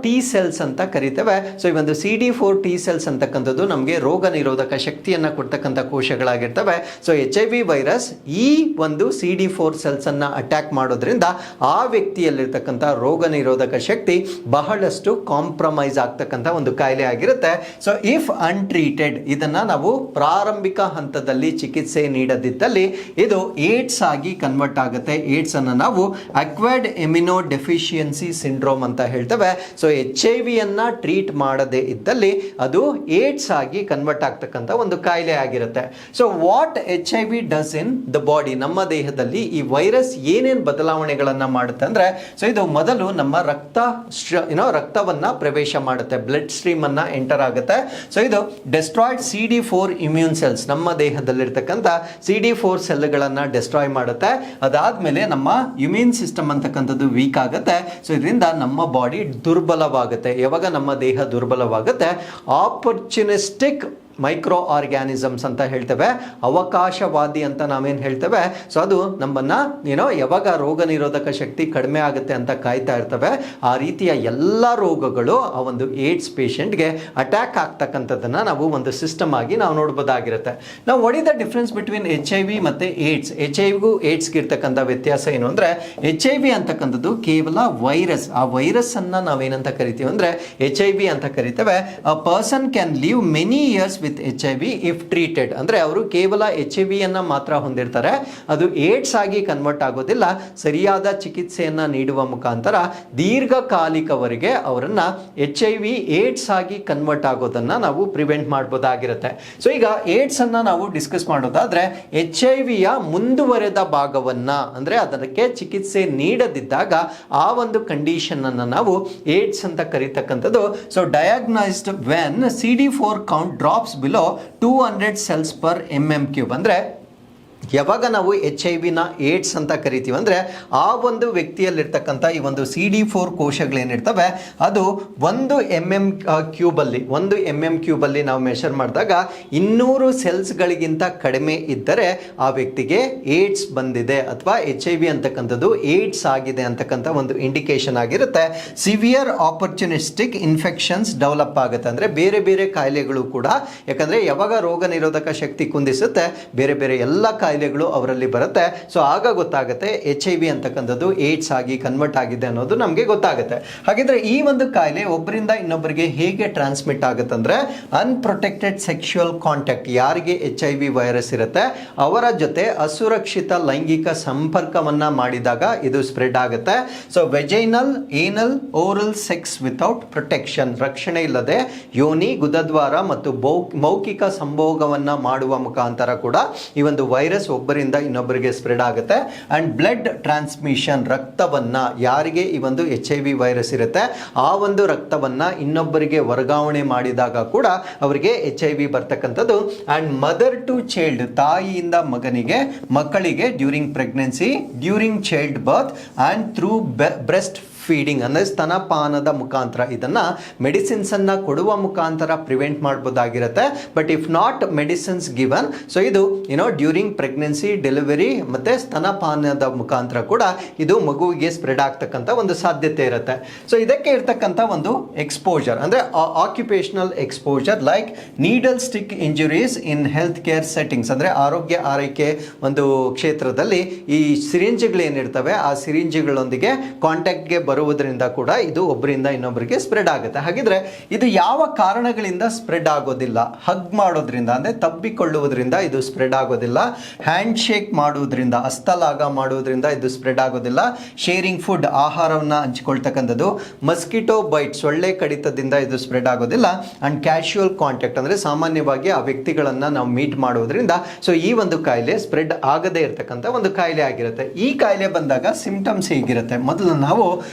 T ಸೆಲ್ಸ್ ಅಂತ ಕರಿತೇವೆ. ಸೊ ಈ ಒಂದು CD4 T ಸೆಲ್ಸ್ ಅಂತಕ್ಕಂಥದ್ದು ನಮಗೆ ರೋಗ ನಿರೋಧಕ ಶಕ್ತಿಯನ್ನ ಕೊಡ್ತಕ್ಕಂಥ ಕೋಶಗಳಾಗಿರ್ತವೆ. ಸೊ HIV ವೈರಸ್ ಈ ಒಂದು CD4 ಸೆಲ್ಸ್ ಅನ್ನ ಅಟ್ಯಾಕ್ ಮಾಡೋದ್ರಿಂದ ಆ ವ್ಯಕ್ತಿಯಲ್ಲಿರ್ತಕ್ಕಂಥ ರೋಗ ನಿರೋಧಕ ಶಕ್ತಿ ಬಹಳಷ್ಟು ಕಾಂಪ್ರಮೈಸ್ ಆಗ್ತಕ್ಕಂಥ ಒಂದು ಕಾಯಿಲೆ ಆಗಿರುತ್ತೆ. ಸೊ ಇಫ್ ಅನ್ಟ್ರೀಟೆಡ್, ಇದನ್ನ ನಾವು ಪ್ರಾರಂಭಿಕ ಹಂತದಲ್ಲಿ ಚಿಕಿತ್ಸೆ ನೀಡದಿದ್ದಲ್ಲಿ ಇದು ಏಡ್ಸ್ ಆಗಿ ಕನ್ವರ್ಟ್ ಆಗುತ್ತೆ. ಏಡ್ಸ್ ಅನ್ನ ನಾವು ಅಕ್ವೈರ್ಡ್ ಇಮ್ಯುನೋ ಡೆಫಿಷಿಯನ್ಸಿ ಸಿಂಡ್ರೋಮ್ ಅಂತ ಹೇಳ್ತೇವೆ. ಸೊ HIV ಅನ್ನ ಟ್ರೀಟ್ ಮಾಡದೇ ಇದ್ದಲ್ಲಿ ಅದು ಏಡ್ಸ್ ಆಗಿ ಕನ್ವರ್ಟ್ ಆಗ್ತಕ್ಕಂಥ ಒಂದು ಕಾಯಿಲೆ ಆಗಿರುತ್ತೆ. So what HIV does in the body, ನಮ್ಮ ದೇಹದಲ್ಲಿ ಈ ವೈರಸ್ ಏನೇನು ಬದಲಾವಣೆಗಳನ್ನ ಮಾಡುತ್ತೆ ಅಂದ್ರೆ, ಸೊ ಇದು ಮೊದಲು ನಮ್ಮ ರಕ್ತವನ್ನ ಪ್ರವೇಶ ಮಾಡುತ್ತೆ, ಬ್ಲಡ್ ಸ್ಟ್ರೀಮ್ ಅನ್ನ ಎಂಟರ್ ಆಗುತ್ತೆ. ಸೊ ಇದು ಡೆಸ್ಟ್ರಾಯ್ಡ್ CD4 ಇಮ್ಯೂನ್ ಸೆಲ್ಸ್, ನಮ್ಮ ದೇಹದಲ್ಲಿರ್ತಕ್ಕಂಥ CD4 ಸೆಲ್ಗಳನ್ನ ಡೆಸ್ಟ್ರಾಯ್ ಮಾಡುತ್ತೆ. ಅದಾದ್ಮೇಲೆ ನಮ್ಮ ಇಮ್ಯೂನ್ ಸಿಸ್ಟಮ್ ಅಂತಕ್ಕಂಥದ್ದು ವೀಕ್ ಆಗುತ್ತೆ. ಸೊ ಇದರಿಂದ ನಮ್ಮ ಬಾಡಿ ದುರ್ಬಲವಾಗುತ್ತೆ. ಯಾವಾಗ ನಮ್ಮ ದೇಹ ದುರ್ಬಲವಾಗುತ್ತೆ, ಆಪರ್ಚುನಿಸ್ಟಿಕ್ ಮೈಕ್ರೋ ಆರ್ಗ್ಯಾನಿಸಮ್ಸ್ ಅಂತ ಹೇಳ್ತೇವೆ, ಅವಕಾಶವಾದಿ ಅಂತ ನಾವೇನು ಹೇಳ್ತೇವೆ. ಸೊ ಅದು ನಮ್ಮನ್ನ ಯಾವಾಗ ರೋಗ ನಿರೋಧಕ ಶಕ್ತಿ ಕಡಿಮೆ ಆಗುತ್ತೆ ಅಂತ ಕಾಯ್ತಾ ಇರ್ತವೆ, ಆ ರೀತಿಯ ಎಲ್ಲ ರೋಗಗಳು ಆ ಒಂದು ಏಡ್ಸ್ ಪೇಷಂಟ್ಗೆ ಅಟ್ಯಾಕ್ ಆಗ್ತಕ್ಕಂಥದ್ದನ್ನ ನಾವು ಒಂದು ಸಿಸ್ಟಮ್ ಆಗಿ ನಾವು ನೋಡ್ಬೋದಾಗಿರುತ್ತೆ. ನಾವು what is the difference between HIV ಮತ್ತೆ ಏಡ್ಸ್? HIV ಏಡ್ಸ್ಗೆ ಇರ್ತಕ್ಕಂಥ ವ್ಯತ್ಯಾಸ ಏನು ಅಂದ್ರೆ, HIV ಅಂತಕ್ಕಂಥದ್ದು ಕೇವಲ ವೈರಸ್. ಆ ವೈರಸ್ ಅನ್ನ ನಾವೇನಂತ ಕರಿತೀವಿ ಅಂದ್ರೆ HIV ಅಂತ ಕರಿತೇವೆ. A person can live many years with HIV if treated. ಅಂದ್ರೆ ಅವರು ಕೇವಲ HIV ಅನ್ನ ಮಾತ್ರ ಹೊಂದಿರ್ತಾರೆ, ಅದು ಏಡ್ಸ್ ಆಗಿ ಕನ್ವರ್ಟ್ ಆಗೋದಿಲ್ಲ. ಸರಿಯಾದ ಚಿಕಿತ್ಸೆಯನ್ನ ನೀಡುವ ಮುಖಾಂತರ ದೀರ್ಘಕಾಲಿಕವರೆಗೆ ಅವರನ್ನ HIV ಏಡ್ಸ್ ಆಗಿ ಕನ್ವರ್ಟ್ ಆಗೋದನ್ನ ನಾವು ಪ್ರಿವೆಂಟ್ ಮಾಡಬಹುದಾಗಿರುತ್ತೆ. ಸೊ ಈಗ ಏಡ್ಸ್ ಅನ್ನ ನಾವು ಡಿಸ್ಕಸ್ ಮಾಡೋದಾದ್ರೆ, HIV ಯ ಮುಂದುವರೆದ ಭಾಗವನ್ನ ಅಂದ್ರೆ ಅದಕ್ಕೆ ಚಿಕಿತ್ಸೆ ನೀಡದಿದ್ದಾಗ ಆ ಒಂದು ಕಂಡೀಷನ್ ಅನ್ನ ನಾವು ಏಡ್ಸ್ ಅಂತ ಕರೀತಕ್ಕಂಥದ್ದು. So diagnosed when CD4 count drops below 200 cells per mm3. ಅಂದ್ರೆ ಯಾವಾಗ ನಾವು HIV ನ ಏಡ್ಸ್ ಅಂತ ಕರಿತೀವಿ ಅಂದ್ರೆ, ಆ ಒಂದು ವ್ಯಕ್ತಿಯಲ್ಲಿರ್ತಕ್ಕಂಥ ಈ ಒಂದು CD4 ಕೋಶಗಳೇನಿರ್ತವೆ ಅದು 1 mm3 ಅಲ್ಲಿ ನಾವು ಮೆಷರ್ ಮಾಡಿದಾಗ 200 ಸೆಲ್ಸ್ಗಳಿಗಿಂತ ಕಡಿಮೆ ಇದ್ದರೆ ಆ ವ್ಯಕ್ತಿಗೆ ಏಡ್ಸ್ ಬಂದಿದೆ ಅಥವಾ HIV ಅಂತಕ್ಕಂಥದ್ದು ಏಡ್ಸ್ ಆಗಿದೆ ಅಂತಕ್ಕಂಥ ಒಂದು ಇಂಡಿಕೇಶನ್ ಆಗಿರುತ್ತೆ. ಸಿವಿಯರ್ ಆಪರ್ಚುನಿಸ್ಟಿಕ್ ಇನ್ಫೆಕ್ಷನ್ಸ್ ಡೆವಲಪ್ ಆಗುತ್ತೆ. ಅಂದ್ರೆ ಬೇರೆ ಬೇರೆ ಕಾಯಿಲೆಗಳು ಕೂಡ, ಯಾಕಂದ್ರೆ ಯಾವಾಗ ರೋಗ ನಿರೋಧಕ ಶಕ್ತಿ ಕುಂದಿಸುತ್ತೆ ಬೇರೆ ಬೇರೆ ಎಲ್ಲ ಕಾಯಿಲೆಗಳು ಅವರಲ್ಲಿ ಬರುತ್ತೆ. ಸೊ ಆಗ ಗೊತ್ತಾಗುತ್ತೆ HIV ಅಂತಕ್ಕಂಥದ್ದು ಏಡ್ಸ್ ಆಗಿ ಕನ್ವರ್ಟ್ ಆಗಿದೆ ಅನ್ನೋದು ನಮಗೆ ಗೊತ್ತಾಗುತ್ತೆ. ಹಾಗಿದ್ರೆ ಈ ಒಂದು ಕಾಯಿಲೆ ಒಬ್ಬರಿಂದ ಇನ್ನೊಬ್ಬರಿಗೆ ಹೇಗೆ ಟ್ರಾನ್ಸ್ಮಿಟ್ ಆಗುತ್ತೆ ಅಂದ್ರೆ, ಅನ್ಪ್ರೊಟೆಕ್ಟೆಡ್ ಸೆಕ್ಷುವಲ್ ಕಾಂಟ್ಯಾಕ್ಟ್, ಯಾರಿಗೆ HIV ವೈರಸ್ ಇರುತ್ತೆ ಅವರ ಜೊತೆ ಅಸುರಕ್ಷಿತ ಲೈಂಗಿಕ ಸಂಪರ್ಕವನ್ನ ಮಾಡಿದಾಗ ಇದು ಸ್ಪ್ರೆಡ್ ಆಗುತ್ತೆ. ಸೊ ವೆಜೈನಲ್, ಏನಲ್, ಓರಲ್ ಸೆಕ್ಸ್ ವಿತೌಟ್ ಪ್ರೊಟೆಕ್ಷನ್, ರಕ್ಷಣೆ ಇಲ್ಲದೆ ಯೋನಿ, ಗುದದ್ವಾರ ಮತ್ತು ಮೌಖಿಕ ಸಂಭೋಗವನ್ನ ಮಾಡುವ ಮುಖಾಂತರ ಕೂಡ ಈ ಒಂದು ವೈರಸ್ ಒಬ್ಬರಿಂದ ಇನ್ನೊಬ್ಬರಿಗೆ ಸ್ಪ್ರೆಡ್ ಆಗುತ್ತೆ. ಅಂಡ್ ಬ್ಲಡ್ ಟ್ರಾನ್ಸ್ಮಿಷನ್, ರಕ್ತವನ್ನ ಯಾರಿಗೆ ಈ ಒಂದು HIV ವೈರಸ್ ಇರುತ್ತೆ ಆ ಒಂದು ರಕ್ತವನ್ನ ಇನ್ನೊಬ್ಬರಿಗೆ ವರ್ಗಾವಣೆ ಮಾಡಿದಾಗ ಕೂಡ ಅವರಿಗೆ HIV ಬರ್ತಕ್ಕಂಥದ್ದು. ಅಂಡ್ ಮದರ್ ಟು ಚೈಲ್ಡ್, ತಾಯಿಯಿಂದ ಮಕ್ಕಳಿಗೆ during pregnancy, during child birth and through breast feeding ಅಂದರೆ ಸ್ತನಪಾನದ ಮುಖಾಂತರ, ಇದನ್ನ ಮೆಡಿಸಿನ್ಸ್ ಅನ್ನ ಕೊಡುವ ಮುಖಾಂತರ ಪ್ರಿವೆಂಟ್ ಮಾಡಬಹುದಾಗಿರುತ್ತೆ. But if not medicines given, so ಇದು ಡ್ಯೂರಿಂಗ್ ಪ್ರೆಗ್ನೆನ್ಸಿ, ಡೆಲಿವರಿ ಮತ್ತೆ ಸ್ತನಪಾನದ ಮುಖಾಂತರ ಕೂಡ ಇದು ಮಗುವಿಗೆ ಸ್ಪ್ರೆಡ್ ಆಗ್ತಕ್ಕಂಥ ಒಂದು ಸಾಧ್ಯತೆ ಇರುತ್ತೆ. ಸೊ ಇದಕ್ಕೆ ಇರ್ತಕ್ಕಂಥ ಒಂದು ಎಕ್ಸ್ಪೋಜರ್ ಅಂದ್ರೆ occupational exposure like needle stick injuries in health care settings, ಅಂದ್ರೆ ಆರೋಗ್ಯ ಆರೈಕೆ ಒಂದು ಕ್ಷೇತ್ರದಲ್ಲಿ ಈ ಸಿರಿಂಜ್ಗಳೇನಿರ್ತವೆ ಆ ಸಿರಿಂಜ್ಗಳೊಂದಿಗೆ ಕಾಂಟ್ಯಾಕ್ಟ್ಗೆ ಬರುವುದರಿಂದ ಕೂಡ ಇದು ಒಬ್ಬರಿಂದ ಇನ್ನೊಬ್ಬರಿಗೆ ಸ್ಪ್ರೆಡ್ ಆಗುತ್ತೆ. ಹಾಗಿದ್ರೆ ಇದು ಯಾವ ಕಾರಣಗಳಿಂದ ಸ್ಪ್ರೆಡ್ ಆಗೋದಿಲ್ಲ? ಹಗ್ ಮಾಡೋದ್ರಿಂದ ಅಂದ್ರೆ ತಬ್ಬಿಕೊಳ್ಳುವುದರಿಂದ ಇದು ಸ್ಪ್ರೆಡ್ ಆಗೋದಿಲ್ಲ. ಹ್ಯಾಂಡ್ ಶೇಕ್ ಮಾಡುವುದರಿಂದ, ಹಸ್ತಲಾಗ ಮಾಡುವುದರಿಂದ ಇದು ಸ್ಪ್ರೆಡ್ ಆಗೋದಿಲ್ಲ. ಶೇರಿಂಗ್ ಫುಡ್, ಆಹಾರವನ್ನ ಹಂಚಿಕೊಳ್ತಕ್ಕಂಥದ್ದು, ಮಸ್ಕಿಟೋ ಬೈಟ್, ಸೊಳ್ಳೆ ಕಡಿತದಿಂದ ಇದು ಸ್ಪ್ರೆಡ್ ಆಗೋದಿಲ್ಲ. ಅಂಡ್ ಕ್ಯಾಶುಯಲ್ ಕಾಂಟ್ಯಾಕ್ಟ್ ಅಂದ್ರೆ ಸಾಮಾನ್ಯವಾಗಿ ಆ ವ್ಯಕ್ತಿಗಳನ್ನ ನಾವು ಮೀಟ್ ಮಾಡೋದ್ರಿಂದ ಸೊ ಈ ಒಂದು ಕಾಯಿಲೆ ಸ್ಪ್ರೆಡ್ ಆಗದೇ ಇರತಕ್ಕಂಥ ಒಂದು ಕಾಯಿಲೆ ಆಗಿರುತ್ತೆ. ಈ ಕಾಯಿಲೆ ಬಂದಾಗ ಸಿಂಪ್ಟಮ್ಸ್ ಹೇಗಿರುತ್ತೆ? ಮೊದಲು ನಾವು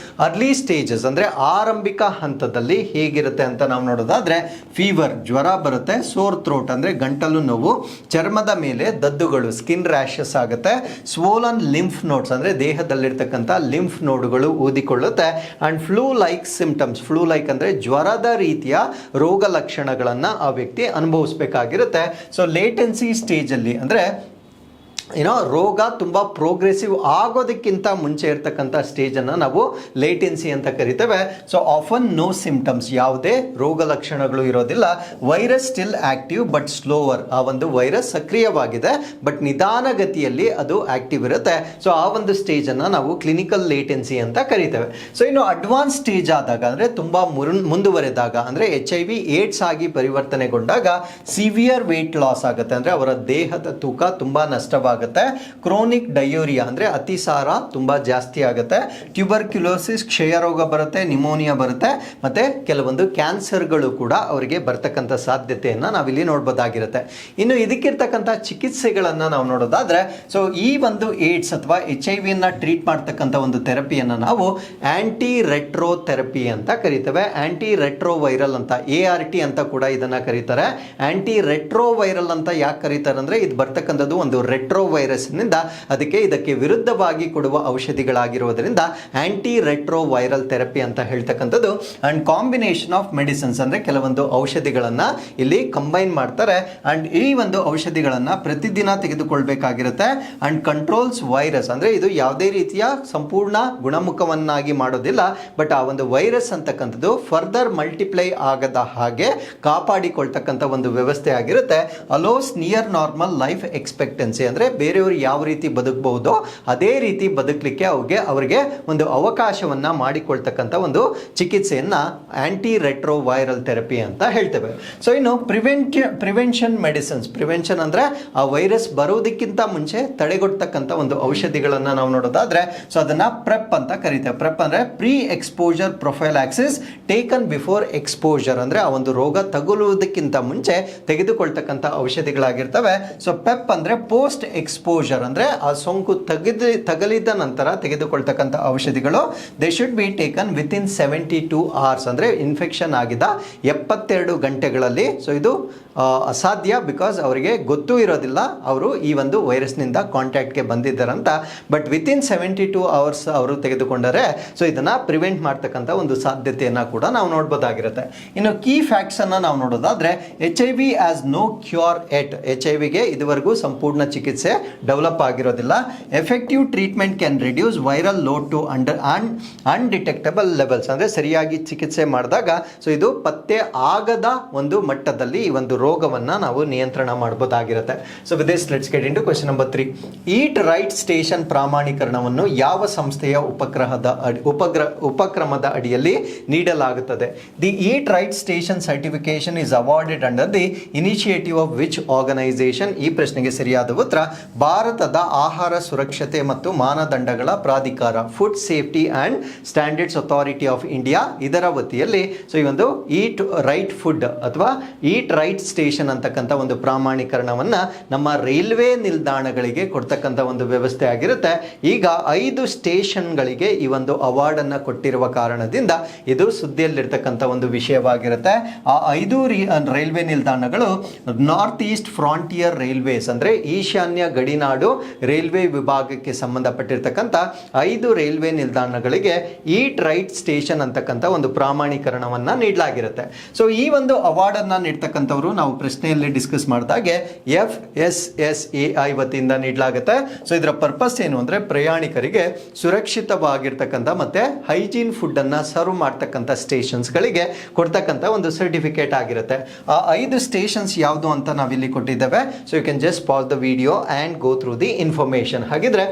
ಅರ್ಲಿ ಸ್ಟೇಜಸ್ ಅಂದರೆ ಆರಂಭಿಕ ಹಂತದಲ್ಲಿ ಹೇಗಿರುತ್ತೆ ಅಂತ ನಾವು ನೋಡೋದಾದ್ರೆ ಫೀವರ್, ಜ್ವರ ಬರುತ್ತೆ, ಸೋರ್ ಥ್ರೋಟ್ ಅಂದರೆ ಗಂಟಲು ನೋವು, ಚರ್ಮದ ಮೇಲೆ ದದ್ದುಗಳು, ಸ್ಕಿನ್ ರ್ಯಾಷಸ್ ಆಗುತ್ತೆ, ಸ್ವೋಲನ್ ಲಿಂಫ್ ನೋಡ್ಸ್ ಅಂದರೆ ದೇಹದಲ್ಲಿರ್ತಕ್ಕಂಥ ಲಿಂಫ್ ನೋಡುಗಳು ಊದಿಕೊಳ್ಳುತ್ತೆ, and flu like symptoms, flu like ಅಂದರೆ ಜ್ವರದ ರೀತಿಯ ರೋಗ ಲಕ್ಷಣಗಳನ್ನು ಆ ವ್ಯಕ್ತಿ ಅನುಭವಿಸಬೇಕಾಗಿರುತ್ತೆ. ಸೊ ಲೇಟೆನ್ಸಿ ಸ್ಟೇಜಲ್ಲಿ ಅಂದರೆ ರೋಗ ತುಂಬ ಪ್ರೋಗ್ರೆಸಿವ್ ಆಗೋದಕ್ಕಿಂತ ಮುಂಚೆ ಇರ್ತಕ್ಕಂಥ ಸ್ಟೇಜನ್ನು ನಾವು ಲೇಟೆನ್ಸಿ ಅಂತ ಕರಿತೇವೆ. ಸೊ ಆಫನ್ ನೋ ಸಿಂಪ್ಟಮ್ಸ್, ಯಾವುದೇ ರೋಗ ಲಕ್ಷಣಗಳು ಇರೋದಿಲ್ಲ. Virus still active but slower, ಆ ಒಂದು ವೈರಸ್ ಸಕ್ರಿಯವಾಗಿದೆ ಬಟ್ ನಿಧಾನಗತಿಯಲ್ಲಿ ಅದು ಆಕ್ಟಿವ್ ಇರುತ್ತೆ. ಸೊ ಆ ಒಂದು ಸ್ಟೇಜನ್ನು ನಾವು ಕ್ಲಿನಿಕಲ್ ಲೇಟೆನ್ಸಿ ಅಂತ ಕರಿತೇವೆ. ಸೊ ಇನ್ನು ಅಡ್ವಾನ್ಸ್ ಸ್ಟೇಜ್ ಆದಾಗ ಅಂದರೆ ತುಂಬ ಮುಂದುವರೆದಾಗ ಅಂದರೆ HIV ಏಡ್ಸ್ ಆಗಿ ಪರಿವರ್ತನೆಗೊಂಡಾಗ ಸಿವಿಯರ್ ವೇಟ್ ಲಾಸ್ ಆಗುತ್ತೆ, ಅಂದರೆ ಅವರ ದೇಹದ ತೂಕ ತುಂಬ ನಷ್ಟವಾಗುತ್ತೆ. ಕ್ರೋನಿಕ್ ಡಯೋರಿಯಾ ಅಂದರೆ ಅತಿಸಾರ ತುಂಬ ಜಾಸ್ತಿ ಆಗುತ್ತೆ, ಟ್ಯೂಬರ್ಕ್ಯುಲೋಸಿಸ್ ಕ್ಷಯ ರೋಗ ಬರುತ್ತೆ, ನಿಮೋನಿಯಾ ಬರುತ್ತೆ, ಮತ್ತೆ ಕೆಲವೊಂದು ಕ್ಯಾನ್ಸರ್ಗಳು ಕೂಡ ಅವರಿಗೆ ಬರ್ತಕ್ಕಂಥ ಸಾಧ್ಯತೆಯನ್ನು ನಾವಿಲ್ಲಿ ನೋಡ್ಬೋದಾಗಿರುತ್ತೆ. ಇನ್ನು ಇದಕ್ಕಿರ್ತಕ್ಕಂಥ ಚಿಕಿತ್ಸೆಗಳನ್ನು ನಾವು ನೋಡೋದಾದ್ರೆ, ಸೊ ಈ ಒಂದು ಏಡ್ಸ್ ಅಥವಾ HIV ಟ್ರೀಟ್ ಮಾಡ್ತಕ್ಕಂಥ ಒಂದು ಥೆರಪಿಯನ್ನು ನಾವು ಆಂಟಿ ರೆಟ್ರೋ ಥೆರಪಿ ಅಂತ ಕರಿತೇವೆ. ಆಂಟಿ ರೆಟ್ರೋ ವೈರಲ್ ಅಂತ, ART ಅಂತ ಕೂಡ ಇದನ್ನು ಕರೀತಾರೆ. ಆಂಟಿ ರೆಟ್ರೋ ವೈರಲ್ ಅಂತ ಯಾಕೆ ಕರೀತಾರೆ ಅಂದರೆ ಇದು ಬರ್ತಕ್ಕಂಥದ್ದು ಒಂದು ರೆಟ್ರೋ ವೈರಸ್ನಿಂದ, ಅದಕ್ಕೆ ಇದಕ್ಕೆ ವಿರುದ್ಧವಾಗಿ ಕೊಡುವ ಔಷಧಿಗಳಾಗಿರುವುದರಿಂದ ಆಂಟಿ ರೆಟ್ರೋ ವೈರಲ್ ಥೆರಪಿ ಅಂತ ಹೇಳ್ತಕ್ಕಂಥದ್ದು. ಅಂಡ್ ಕಾಂಬಿನೇಷನ್ ಆಫ್ ಮೆಡಿಸಿನ್ಸ್ ಅಂದರೆ ಕೆಲವೊಂದು ಔಷಧಿಗಳನ್ನು ಇಲ್ಲಿ ಕಂಬೈನ್ ಮಾಡ್ತಾರೆ. ಅಂಡ್ ಈ ಒಂದು ಔಷಧಿಗಳನ್ನು ಪ್ರತಿದಿನ ತೆಗೆದುಕೊಳ್ಬೇಕಾಗಿರುತ್ತೆ. ಅಂಡ್ ಕಂಟ್ರೋಲ್ಸ್ ವೈರಸ್ ಅಂದರೆ ಇದು ಯಾವುದೇ ರೀತಿಯ ಸಂಪೂರ್ಣ ಗುಣಮುಖವನ್ನಾಗಿ ಮಾಡೋದಿಲ್ಲ, ಬಟ್ ಆ ಒಂದು ವೈರಸ್ ಅಂತಕ್ಕಂಥದ್ದು ಫರ್ದರ್ ಮಲ್ಟಿಪ್ಲೈ ಆಗದ ಹಾಗೆ ಕಾಪಾಡಿಕೊಳ್ತಕ್ಕಂಥ ಒಂದು ವ್ಯವಸ್ಥೆ ಆಗಿರುತ್ತೆ. Allows near normal life expectancy ಅಂದರೆ ಬೇರೆಯವರು ಯಾವ ರೀತಿ ಬದುಕಬಹುದೋ ಅದೇ ರೀತಿ ಬದುಕಲಿಕ್ಕೆ ಅವರಿಗೆ ಒಂದು ಅವಕಾಶವನ್ನು ಮಾಡಿಕೊಳ್ತಕ್ಕಂಥ ಒಂದು ಚಿಕಿತ್ಸೆಯನ್ನು ಆಂಟಿ ರೆಟ್ರೋ ವೈರಲ್ ಥೆರಪಿ ಅಂತ ಹೇಳ್ತೇವೆ. ಸೊ ಇನ್ನು ಪ್ರಿವೆನ್ಷನ್ ಮೆಡಿಸಿನ್ಸ್, ಪ್ರಿವೆನ್ಷನ್ ಅಂದರೆ ಆ ವೈರಸ್ ಬರೋದಕ್ಕಿಂತ ಮುಂಚೆ ತಡೆಗಟ್ಟತಕ್ಕಂಥ ಒಂದು ಔಷಧಿಗಳನ್ನು ನಾವು ನೋಡೋದಾದ್ರೆ, ಸೊ ಅದನ್ನು ಪ್ರೆಪ್ ಅಂತ ಕರಿತೇವೆ. ಪ್ರೆಪ್ ಅಂದರೆ pre exposure prophylaxis taken before exposure, ಅಂದರೆ ಆ ಒಂದು ರೋಗ ತಗುಲುವುದಕ್ಕಿಂತ ಮುಂಚೆ ತೆಗೆದುಕೊಳ್ತಕ್ಕಂಥ ಔಷಧಿಗಳಾಗಿರ್ತವೆ. ಸೊ ಪೆಪ್ ಅಂದರೆ ಪೋಸ್ಟ್ ಎಕ್ಸ್ಪೋಜರ್, ಅಂದರೆ ಆ ಸೋಂಕು ತಗಲಿದ ನಂತರ ತೆಗೆದುಕೊಳ್ತಕ್ಕಂಥ ಔಷಧಿಗಳು. They should be taken within 72 hours, ಅಂದರೆ ಇನ್ಫೆಕ್ಷನ್ ಆಗಿದ 72 ಗಂಟೆಗಳಲ್ಲಿ. ಸೊ ಇದು ಅಸಾಧ್ಯ, ಬಿಕಾಸ್ ಅವರಿಗೆ ಗೊತ್ತೂ ಇರೋದಿಲ್ಲ ಅವರು ಈ ಒಂದು ವೈರಸ್ನಿಂದ ಕಾಂಟ್ಯಾಕ್ಟ್ಗೆ ಬಂದಿದ್ದಾರಂತ. ಬಟ್ ವಿತಿನ್ 72 hours ಅವರು ತೆಗೆದುಕೊಂಡರೆ ಸೊ ಇದನ್ನು ಪ್ರಿವೆಂಟ್ ಮಾಡ್ತಕ್ಕಂಥ ಒಂದು ಸಾಧ್ಯತೆಯನ್ನು ಕೂಡ ನಾವು ನೋಡ್ಬೋದಾಗಿರುತ್ತೆ. ಇನ್ನು ಕೀ ಫ್ಯಾಕ್ಟ್ಸನ್ನು ನಾವು ನೋಡೋದಾದರೆ, HIV has no cure yet, HIVಗೆ ಇದುವರೆಗೂ ಸಂಪೂರ್ಣ ಚಿಕಿತ್ಸೆ ಡೆವಲಪ್ ಆಗಿರೋದಿಲ್ಲ. Effective treatment can reduce viral load to undetectable levels, ಅಂದರೆ ಸರಿಯಾಗಿ ಚಿಕಿತ್ಸೆ ಮಾಡಿದಾಗ ಸೊ ಇದು ಪತ್ತೆ ಆಗದ ಒಂದು ಮಟ್ಟದಲ್ಲಿ ಈ ಒಂದು ರೋಗವನ್ನು ನಾವು ನಿಯಂತ್ರಣ ಮಾಡಬಹುದಾಗಿರುತ್ತೆ. So with this let's get into question number 3. Eat right station ಪ್ರಾಮಾಣೀಕರಣವನ್ನು ಯಾವ ಸಂಸ್ಥೆಯ ಉಪಕ್ರಮದ ಅಡಿಯಲ್ಲಿ ನೀಡಲಾಗುತ್ತದೆ? The eat right station certification is awarded under the initiative of which organization? ಈ ಪ್ರಶ್ನೆಗೆ ಸರಿಯಾದ ಉತ್ತರ ಭಾರತದ ಆಹಾರ ಸುರಕ್ಷತೆ ಮತ್ತು ಮಾನದಂಡಗಳ ಪ್ರಾಧಿಕಾರ, food safety and standards authority of India, ಇದರ ವತಿಯಲ್ಲಿ ಸೊ ಈ ಒಂದು ಈಟ್ ರೈಟ್ ಫುಡ್ ಅಥವಾ ಈಟ್ ರೈಟ್ ಸ್ಟೇಷನ್ ಅಂತಕ್ಕಂಥ ಒಂದು ಪ್ರಾಮಾಣೀಕರಣವನ್ನು ನಮ್ಮ ರೈಲ್ವೆ ನಿಲ್ದಾಣಗಳಿಗೆ ಕೊಡ್ತಕ್ಕಂಥ ಒಂದು ವ್ಯವಸ್ಥೆ ಆಗಿರುತ್ತೆ. ಈಗ 5 ಸ್ಟೇಷನ್ಗಳಿಗೆ ಈ ಒಂದು ಅವಾರ್ಡನ್ನು ಕೊಟ್ಟಿರುವ ಕಾರಣದಿಂದ ಇದು ಸುದ್ದಿಯಲ್ಲಿರ್ತಕ್ಕಂಥ ಒಂದು ವಿಷಯವಾಗಿರುತ್ತೆ. ಆ 5 ರೈಲ್ವೆ ನಿಲ್ದಾಣಗಳು ನಾರ್ತ್ ಈಸ್ಟ್ ಫ್ರಾಂಟಿಯರ್ ರೈಲ್ವೇಸ್, ಅಂದರೆ ಈಶಾನ್ಯ ಗಡಿನಾಡು ರೈಲ್ವೆ ವಿಭಾಗಕ್ಕೆ ಸಂಬಂಧಪಟ್ಟಿರ್ತಕ್ಕಂಥ 5 ರೈಲ್ವೆ ನಿಲ್ದಾಣಗಳಿಗೆ ಈಟ್ ರೈಟ್ ಸ್ಟೇಷನ್ ಅಂತಕ್ಕಂಥ ಒಂದು ಪ್ರಾಮಾಣೀಕರಣವನ್ನು ನೀಡಲಾಗಿರುತ್ತೆ. ಸೊ ಈ ಒಂದು ಅವಾರ್ಡನ್ನು ನೀಡ್ತಕ್ಕಂಥವ್ರು ನಾವು ಪ್ರಶ್ನೆಯಲ್ಲಿ ಡಿಸ್ಕಸ್ ಮಾಡಿದಾಗೆ FSSAI ವತಿಯಿಂದ ನೀಡಲಾಗುತ್ತೆ. ಸೊ ಇದರ ಪರ್ಪಸ್ ಏನು ಅಂದರೆ ಪ್ರಯಾಣಿಕರಿಗೆ ಸುರಕ್ಷಿತವಾಗಿರ್ತಕ್ಕಂಥ ಮತ್ತು ಹೈಜೀನ್ ಫುಡ್ಡನ್ನು ಸರ್ವ್ ಮಾಡ್ತಕ್ಕಂಥ ಸ್ಟೇಷನ್ಸ್ಗಳಿಗೆ ಕೊಡ್ತಕ್ಕಂಥ ಒಂದು ಸರ್ಟಿಫಿಕೇಟ್ ಆಗಿರುತ್ತೆ. ಆ 5 ಸ್ಟೇಷನ್ಸ್ ಯಾವುದು ಅಂತ ನಾವಿಲ್ಲಿ ಕೊಟ್ಟಿದ್ದೇವೆ. So you can just pass the video and go through the information. ಹಾಗಿದ್ರೆ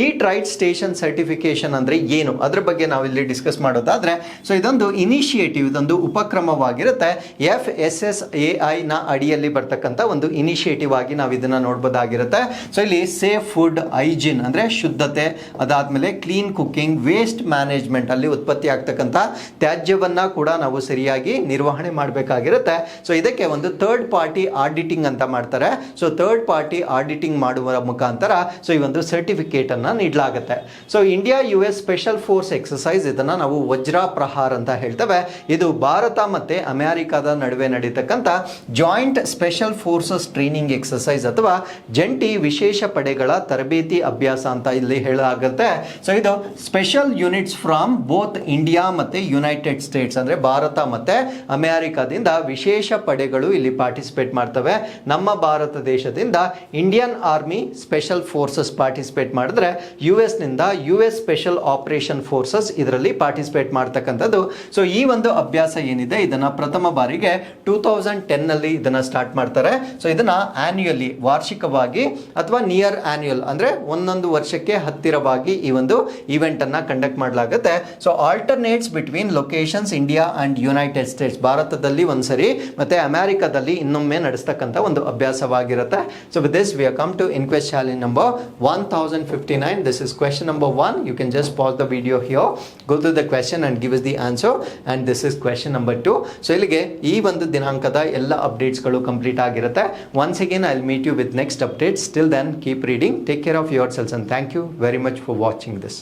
ಈಟ್ ರೈಟ್ ಸ್ಟೇಷನ್ ಸರ್ಟಿಫಿಕೇಶನ್ ಅಂದರೆ ಏನು, ಅದ್ರ ಬಗ್ಗೆ ನಾವಿಲ್ಲಿ ಡಿಸ್ಕಸ್ ಮಾಡೋದಾದರೆ, ಸೊ ಇದೊಂದು ಇನಿಷಿಯೇಟಿವ್, ಇದೊಂದು ಉಪಕ್ರಮವಾಗಿರುತ್ತೆ. FSSAI ನ ಅಡಿಯಲ್ಲಿ ಬರ್ತಕ್ಕಂಥ ಒಂದು ಇನಿಷಿಯೇಟಿವ್ ಆಗಿ ನಾವು ಇದನ್ನ ನೋಡ್ಬೋದಾಗಿರುತ್ತೆ. ಸೊ ಇಲ್ಲಿ ಸೇಫ್ ಫುಡ್, ಹೈಜಿನ್ ಅಂದ್ರೆ ಶುದ್ಧತೆ, ಅದಾದ್ಮೇಲೆ ಕ್ಲೀನ್ ಕುಕಿಂಗ್, ವೇಸ್ಟ್ ಮ್ಯಾನೇಜ್ಮೆಂಟ್ ಅಲ್ಲಿ ಉತ್ಪತ್ತಿ ಆಗ್ತಕ್ಕಂಥ ತ್ಯಾಜ್ಯವನ್ನ ಕೂಡ ನಾವು ಸರಿಯಾಗಿ ನಿರ್ವಹಣೆ ಮಾಡಬೇಕಾಗಿರುತ್ತೆ. ಸೊ ಇದಕ್ಕೆ ಒಂದು ಥರ್ಡ್ ಪಾರ್ಟಿ ಆಡಿಟಿಂಗ್ ಅಂತ ಮಾಡ್ತಾರೆ. ಸೊ ಥರ್ಡ್ ಪಾರ್ಟಿ ಆಡಿಟಿಂಗ್ ಮಾಡುವ ಮುಖಾಂತರ ಸೊ ಈ ಒಂದು ಸರ್ಟಿಫಿಕೇಟ್ ಅನ್ನ ನೀಡಲಾಗುತ್ತೆ. So India US special force exercise, ಇದನ್ನ ನಾವು ವಜ್ರ ಪ್ರಹಾರ್ ಅಂತ ಹೇಳ್ತೇವೆ. ಇದು ಭಾರತ ಮತ್ತೆ ಅಮೆರಿಕದ ನಡುವೆ ನಡೀತಕ್ಕಂಥ joint special forces training exercise ಅಥವಾ ಜಂಟಿ ವಿಶೇಷ ಪಡೆಗಳ ತರಬೇತಿ ಅಭ್ಯಾಸ ಅಂತ ಇಲ್ಲಿ ಹೇಳಲಾಗುತ್ತೆ. ಸೊ ಇದು special units from both India ಮತ್ತೆ ಯುನೈಟೆಡ್ ಸ್ಟೇಟ್ಸ್, ಅಂದ್ರೆ ಭಾರತ ಮತ್ತೆ ಅಮೆರಿಕದಿಂದ ವಿಶೇಷ ಪಡೆಗಳು ಇಲ್ಲಿ ಪಾರ್ಟಿಸಿಪೇಟ್ ಮಾಡ್ತವೆ. ನಮ್ಮ ಭಾರತ ದೇಶದಿಂದ Indian army special forces participate ಮಾಡಿದ್ರೆ US ನಿಂದ US ಸ್ಪೆಷಲ್ ಆಪರೇಷನ್ ಫೋರ್ಸಸ್ ಇದರಲ್ಲಿ ಪಾರ್ಟಿಸಿಪೇಟ್ ಮಾಡ್ತಕ್ಕಂಥದ್ದು. ಸೊ ಈ ಒಂದು ಅಭ್ಯಾಸ ಏನಿದೆ ಇದನ್ನ ಪ್ರಥಮ ಬಾರಿಗೆ 2010 ನಲ್ಲಿ ಇದನ್ನ ಸ್ಟಾರ್ಟ್ ಮಾಡ್ತಾರೆ. ಸೊ ಇದನ್ನ ಆನ್ಯುಯಲಿ, ವಾರ್ಷಿಕವಾಗಿ ಅಥವಾ ನಿಯರ್ ಆನ್ಯುಯಲ್ ಅಂದ್ರೆ ಒಂದೊಂದು ವರ್ಷಕ್ಕೆ ಹತ್ತಿರವಾಗಿ ಈ ಒಂದು ಇವೆಂಟ್ ಅನ್ನ ಕಂಡಕ್ಟ್ ಮಾಡಲಾಗುತ್ತೆ. So alternates between locations India and United States, ಭಾರತದಲ್ಲಿ ಒಂದ್ಸರಿ ಮತ್ತೆ ಅಮೆರಿಕದಲ್ಲಿ ಇನ್ನೊಮ್ಮೆ ನಡೆಸ್ತಕ್ಕಂಥ ಒಂದು ಅಭ್ಯಾಸವಾಗಿರುತ್ತೆ. So with this we come to inquest challenge number 1059. This is question number 1. You can just pass the video here, go to the question and give us the answer, and this is question number 2. ಸೊ ಇಲ್ಲಿಗೆ ಈ ಒಂದು ದಿನಾಂಕದ ಎಲ್ಲ ಅಪ್ಡೇಟ್ಸ್ಗಳು complete ಆಗಿರುತ್ತೆ. Once again I'll meet you with next updates. Till then keep reading, take care of yourselves, and thank you very much for watching this.